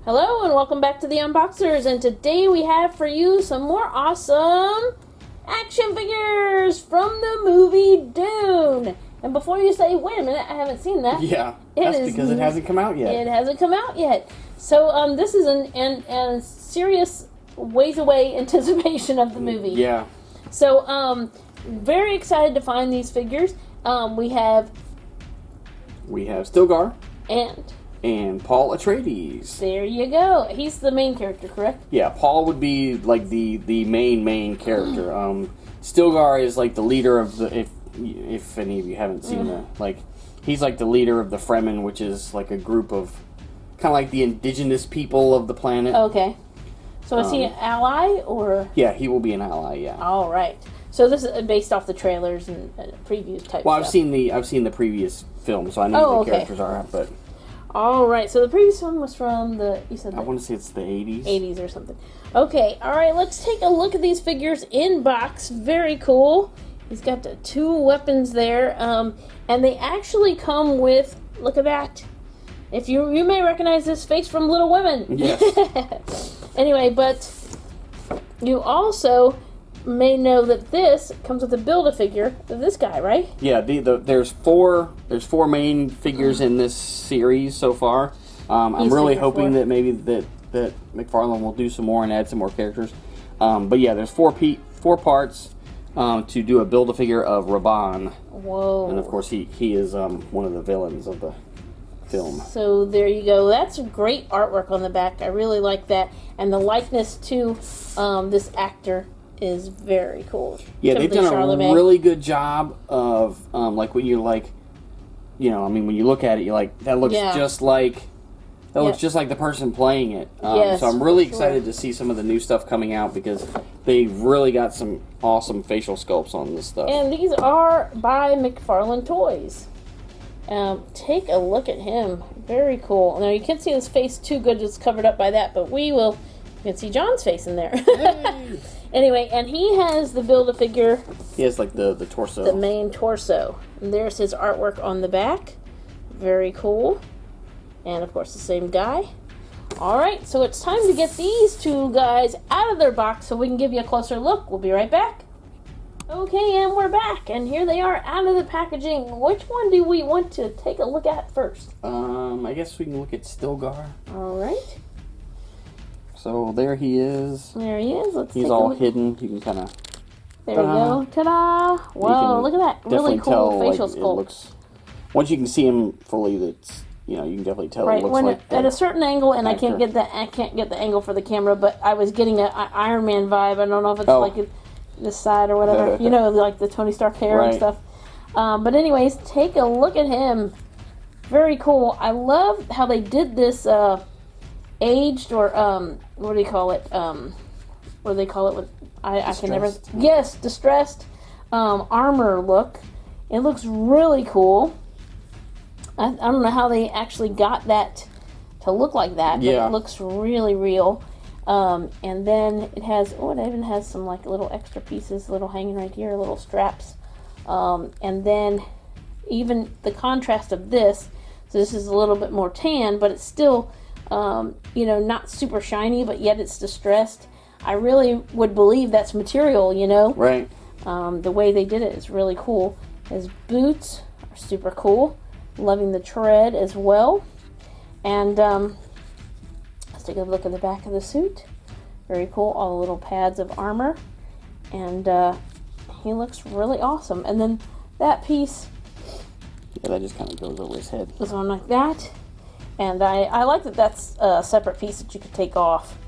Hello and welcome back to the Unboxers, and today we have for you some more awesome action figures from the movie Dune. And before you say, wait a minute, I haven't seen that. Yeah, that's because it hasn't come out yet. It hasn't come out yet. So this is an serious ways away anticipation of the movie. Yeah. So very excited to find these figures. We have Stilgar and Paul Atreides. There you go. He's the main character, correct? Yeah, Paul would be like the main character. Stilgar is like the leader of the if any of you haven't seen he's like the leader of the Fremen, which is like a group of kind of like the indigenous people of the planet. Okay. So is he an ally or? Yeah, he will be an ally. Yeah. All right. So this is based off the trailers and previews type. Well, stuff. I've seen the previous film, so I know who the characters are. But all right. So the previous one was from I want to say it's the 80s. 80s or something. Okay. All right. Let's take a look at these figures in box. Very cool. He's got the two weapons there, and they actually come with. Look at that. If you may recognize this face from Little Women. Yes. Anyway, but you also may know that this comes with a Build-A-Figure of this guy, right? Yeah, there's four main figures in this series so far. I'm really hoping that maybe that McFarlane will do some more and add some more characters. But yeah, there's four parts to do a Build-A-Figure of Raban. Whoa! And of course he is one of the villains of the film. So there you go. That's great artwork on the back. I really like that, and the likeness to this actor is very cool. Yeah, they've done a really good job of like when you when you look at it, you're like, that looks just like looks just like the person playing it. So I'm really excited to see some of the new stuff coming out because they've really got some awesome facial sculpts on this stuff. And these are by McFarlane Toys. Take a look at him. Very cool. Now you can't see his face too good; it's covered up by that. But you can see John's face in there. Hey. Anyway, and he has the Build-A-Figure. He has like the torso. The main torso. And there's his artwork on the back. Very cool. And of course the same guy. Alright, so it's time to get these two guys out of their box so we can give you a closer look. We'll be right back. Okay, and we're back. And here they are out of the packaging. Which one do we want to take a look at first? I guess we can look at Stilgar. Alright. So there he is. There he is. He's all hidden. You can kind of. There we go. Ta-da! Whoa! Look at that. Really cool facial sculpt. Looks, once you can see him fully, that's you can definitely tell. Right. It looks like at a certain angle, and actor. I can't get the angle for the camera, but I was getting an Iron Man vibe. I don't know if it's like this side or whatever. Like the Tony Stark hair and stuff. But anyways, take a look at him. Very cool. I love how they did this. Aged or what do you call it? What do they call it? With I can never. Yes, distressed armor look. It looks really cool. I don't know how they actually got that to look like that. But it looks really real. And then it has it even has some like little extra pieces, little hanging right here, little straps. And then even the contrast of this. So this is a little bit more tan, but it's still. Not super shiny, but yet it's distressed. I really would believe that's material, Right. The way they did it is really cool. His boots are super cool. Loving the tread as well. And let's take a look at the back of the suit. Very cool. All the little pads of armor. And he looks really awesome. And then that piece. Yeah, that just kind of goes over his head. Goes on like that. And I like that that's a separate piece that you could take off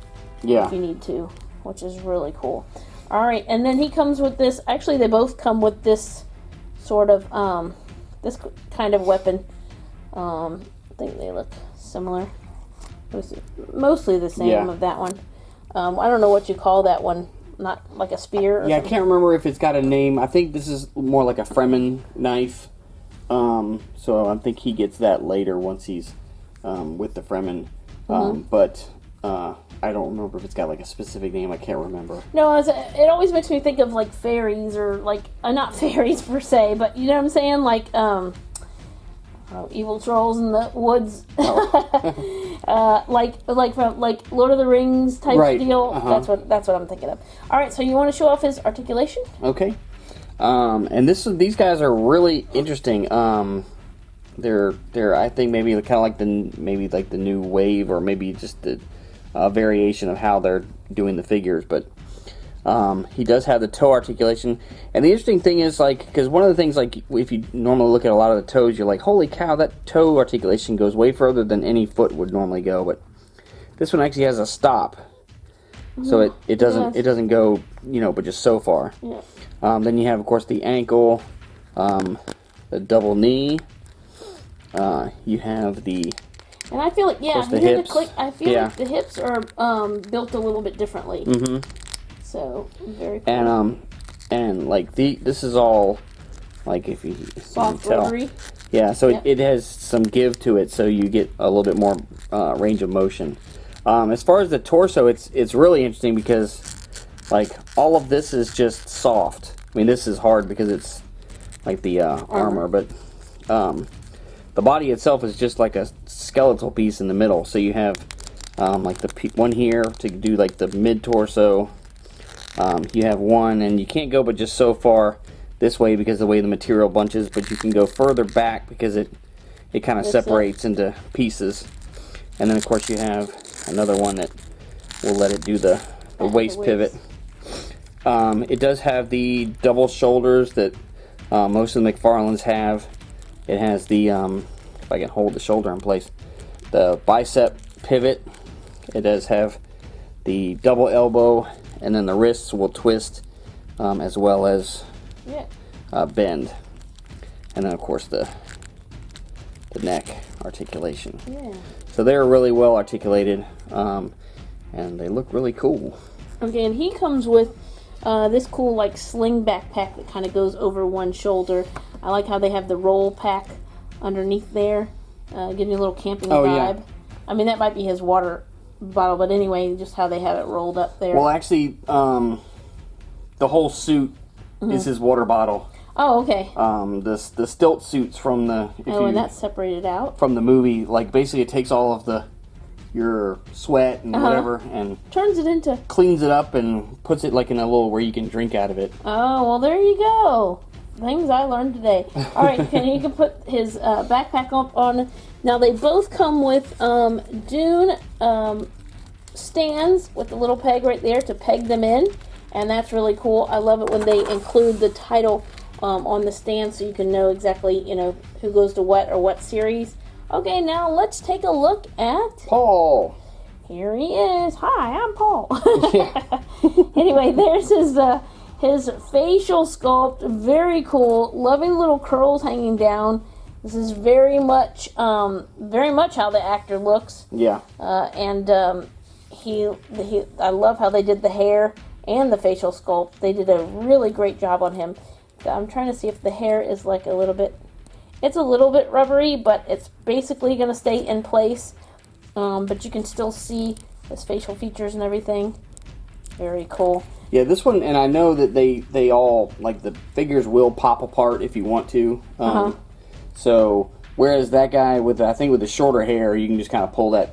if you need to, which is really cool. All right, and then he comes with this. Actually, they both come with this sort of, this kind of weapon. I think they look similar. Mostly the same of that one. I don't know what you call that one. Not like a spear or something. I can't remember if it's got a name. I think this is more like a Fremen knife. So I think he gets that later once he's... with the Fremen, but I don't remember if it's got like a specific name. I can't remember. No, it always makes me think of like fairies or like not fairies per se, but you know what I'm saying? Like evil trolls in the woods, Oh. like from Lord of the Rings type deal. Uh-huh. That's what I'm thinking of. All right, so you want to show off his articulation? Okay. And these guys are really interesting. They're I think maybe kind of like the new wave, or maybe just the variation of how they're doing the figures, but. He does have the toe articulation, and the interesting thing is, like, because one of the things, like, if you normally look at a lot of the toes, you're like, holy cow, that toe articulation goes way further than any foot would normally go, but this one actually has a stop, so it doesn't go, but just so far. Yeah. Then you have, of course, the ankle, the double knee, you have the... And I feel like, the hips. I feel like the hips are built a little bit differently. Mm-hmm. So, very cool. And like this is all, like, if you soft tell. rotary. Yeah, so it has some give to it, so you get a little bit more range of motion. As far as the torso, it's really interesting because, like, all of this is just soft. I mean, this is hard because it's like the armor, but the body itself is just like a skeletal piece in the middle. So you have like the one here to do like the mid torso. You have one, and you can't go but just so far this way because of the way the material bunches, but you can go further back because it kind of separates into pieces. And then, of course, you have another one that will let it do the waist pivot. It does have the double shoulders that most of the McFarlanes have. It has the, if I can hold the shoulder in place, the bicep pivot. It does have the double elbow, and then the wrists will twist as well as bend. And then, of course, the neck articulation. Yeah. So they're really well articulated, and they look really cool. Okay, and he comes with this cool, like, sling backpack that kind of goes over one shoulder. I like how they have the roll pack underneath there, giving you a little camping vibe. Yeah. I mean, that might be his water bottle, but anyway, just how they have it rolled up there. Well, actually, the whole suit is his water bottle. Oh, okay. The stilt suits from the... and that's separated out? From the movie, like, basically it takes all of your sweat and whatever, and... turns it into... cleans it up and puts it, like, in a little where you can drink out of it. Oh, well, there you go. Things I learned today. All right, he can put his backpack up on... Now, they both come with Dune stands with a little peg right there to peg them in, and that's really cool. I love it when they include the title on the stand so you can know exactly, who goes to what or what series. Okay, now let's take a look at... Paul! Here he is. Hi, I'm Paul. Anyway, there's his facial sculpt. Very cool. Loving little curls hanging down. This is very much how the actor looks. Yeah. I love how they did the hair and the facial sculpt. They did a really great job on him. I'm trying to see if the hair is like a little bit... It's a little bit rubbery, but it's basically going to stay in place. But you can still see his facial features and everything. Very cool. Yeah, this one, and I know that they all, like, the figures will pop apart if you want to. So, whereas that guy with the shorter hair, you can just kind of pull this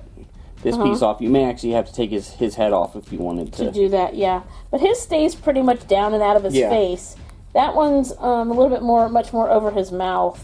piece off. You may actually have to take his head off if you wanted to. To do that, yeah. But his stays pretty much down and out of his face. That one's a little bit much more over his mouth.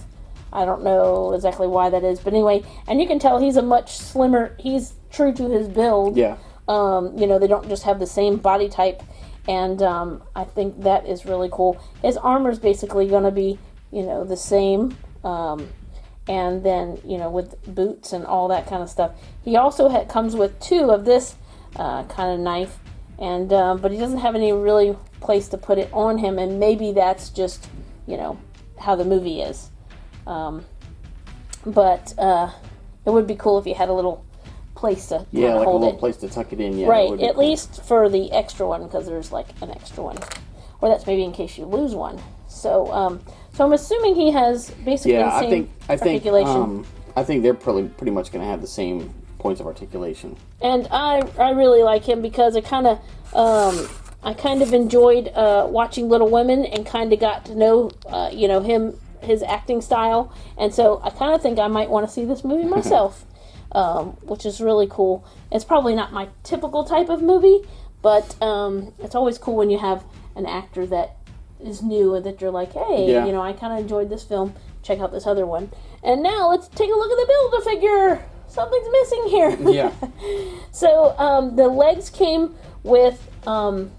I don't know exactly why that is, but anyway, and you can tell he's a much slimmer. He's true to his build. Yeah. They don't just have the same body type, and I think that is really cool. His armor's basically going to be, the same, and then with boots and all that kind of stuff. He also comes with 2 of this kind of knife, and but he doesn't have any really place to put it on him, and maybe that's just how the movie is. But it would be cool if you had a little place to hold it. Yeah, like a little place to tuck it in. Yeah, right, at least for the extra one, because there's like an extra one. Or that's maybe in case you lose one. So I'm assuming he has basically the same articulation. I think they're pretty much going to have the same points of articulation. And I really like him because I kind of enjoyed watching Little Women and kind of got to know him his acting style, and so I kind of think I might want to see this movie myself, which is really cool. It's probably not my typical type of movie, but it's always cool when you have an actor that is new and that you're like, hey, I kind of enjoyed this film. Check out this other one. And now let's take a look at the Build-A-Figure. Something's missing here. Yeah. So the legs came with Paul?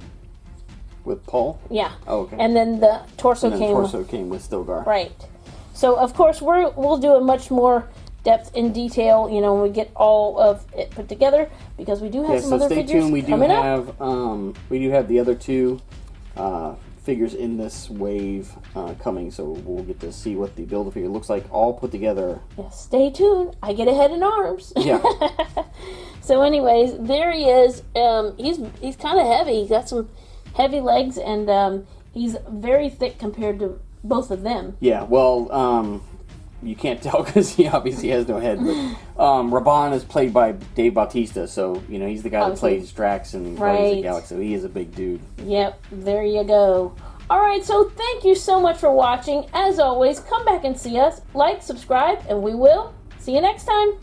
Yeah. Oh, okay. And then the torso came with Stilgar. Right. So of course we'll do a much more depth in detail, when we get all of it put together, because we do have some other figures tuned. We do coming have up. We do have the other two figures in this wave coming, so we'll get to see what the Build-A-Figure looks like all put together. Yeah, stay tuned. I get a head and arms. Yeah. So anyways, there he is. He's kind of heavy. He's got some heavy legs, and he's very thick compared to both of them. Yeah, well, you can't tell because he obviously has no head, but Raban is played by Dave Bautista, so, he's the guy that plays Drax in Guardians of the Galaxy, so he is a big dude. Yep, there you go. Alright, so thank you so much for watching. As always, come back and see us. Like, subscribe, and we will see you next time.